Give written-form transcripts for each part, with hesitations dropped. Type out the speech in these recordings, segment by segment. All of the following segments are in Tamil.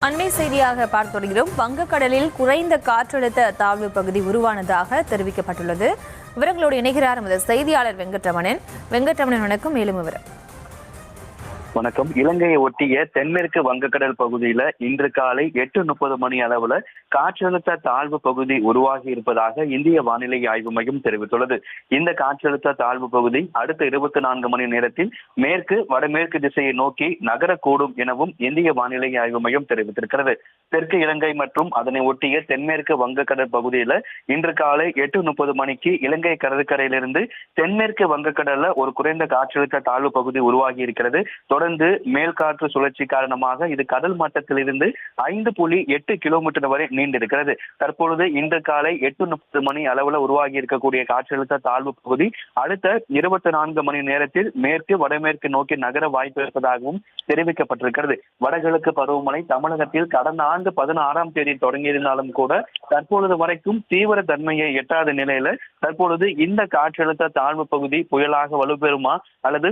அண்மை செய்தியாக பார்த்து வருகிறோம். வங்கக்கடலில் குறைந்த காற்றழுத்த தாழ்வு பகுதி உருவானதாக தெரிவிக்கப்பட்டுள்ளது. விவரங்களோடு இணைகிறார் நமது செய்தியாளர் வெங்கட்ரமணன். வணக்கம். மேலும் விவரம். வணக்கம். இலங்கையை ஒட்டிய தென்மேற்கு வங்கக்கடல் பகுதியில இன்று காலை 8:30 மணி அளவுல காற்றழுத்த தாழ்வு பகுதி உருவாகி இருப்பதாக இந்திய வானிலை ஆய்வு மையம் தெரிவித்துள்ளது. இந்த காற்றழுத்த தாழ்வு பகுதி அடுத்த 24 மணி நேரத்தில் மேற்கு வடமேற்கு திசையை நோக்கி நகரக்கூடும் எனவும் இந்திய வானிலை ஆய்வு மையம் தெரிவித்திருக்கிறது. தெற்கு இலங்கை மற்றும் அதனை ஒட்டிய தென்மேற்கு வங்கக்கடல் பகுதியில இன்று காலை 8:30 மணிக்கு இலங்கை கடற்கரையிலிருந்து தென்மேற்கு வங்கக்கடல்ல ஒரு குறைந்த காற்றழுத்த தாழ்வு பகுதி உருவாகி இருக்கிறது. தொடர்ந்து மேல்காற்று சுழற்சி காரணமாக இது கடல் மட்டத்திலிருந்து 5.8 கிலோமீட்டர் வரை நீண்டிருக்கிறது. தற்பொழுது இன்று காலை 8:30 மணி அளவுல உருவாகி இருக்கக்கூடிய காற்றழுத்த தாழ்வு பகுதி அடுத்த 24 மணி நேரத்தில் மேற்கு வடமேற்கு நோக்கி நகர வாய்ப்பு இருப்பதாகவும் தெரிவிக்கப்பட்டிருக்கிறது. வடகிழக்கு பருவமழை தமிழகத்தில் கடந்த ஆண்டு 16ஆம் தேதி தொடங்கியிருந்தாலும் கூட தற்பொழுது வரைக்கும் தீவிர தன்மையை எட்டாத நிலையில தற்பொழுது இந்த காற்றழுத்த தாழ்வு பகுதி புயலாக வலுப்பெறுமா அல்லது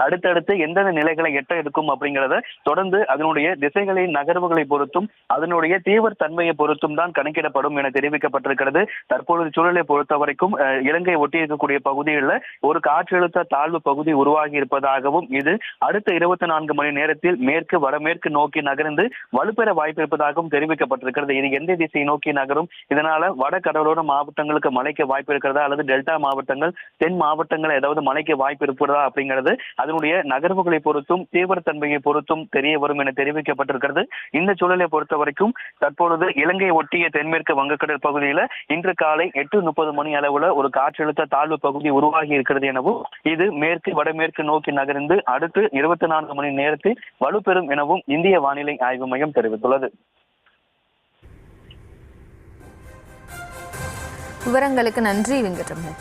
அடுத்தடுத்து எந்தெந்த நிலைகளை எட்ட எடுக்கும் அப்படிங்கிறத தொடர்ந்து அதனுடைய திசைகளின் நகர்வுகளை பொறுத்தும் அதனுடைய தீவிர தன்மையை பொறுத்தும் தான் கணக்கிடப்படும் என தெரிவிக்கப்பட்டிருக்கிறது. தற்பொழுது சூழலை பொறுத்த வரைக்கும் இலங்கை ஒட்டி இருக்கக்கூடிய பகுதிகளில் ஒரு காற்றழுத்த தாழ்வு பகுதி உருவாகி இருப்பதாகவும் இது அடுத்த 24 மணி நேரத்தில் மேற்கு வடமேற்கு நோக்கி நகர்ந்து வலுப்பெற வாய்ப்பு இருப்பதாகவும் தெரிவிக்கப்பட்டிருக்கிறது. இது எந்த திசையை நோக்கி நகரும், இதனால வட கடலோர மாவட்டங்களுக்கு மழைக்கு வாய்ப்பு இருக்கிறதா அல்லது டெல்டா மாவட்டங்கள் தென் மாவட்டங்கள் ஏதாவது மழைக்கு வாய்ப்பு இருக்கிறதா அப்படிங்கிறது அதனுடைய நகர்வுகளை பொறுத்தும் தீவிரத்தன்மையை பொறுத்தும் தெரிய வரும் என தெரிவிக்கப்பட்டிருக்கிறது. இந்த சூழலை பொறுத்த வரைக்கும் தற்பொழுது இலங்கை ஒட்டிய தென்மேற்கு வங்கக்கடல் பகுதியில இன்று காலை 8:30 மணி அளவுல ஒரு காற்றழுத்த தாழ்வு பகுதி உருவாகி இருக்கிறது எனவும் இது மேற்கு வடமேற்கு நோக்கி நகர்ந்து அடுத்து 24 மணி நேரத்தில் வலுப்பெறும் எனவும் இந்திய வானிலை ஆய்வு மையம் தெரிவித்துள்ளது. விவரங்களுக்கு நன்றி வெங்கட்ரமணன்.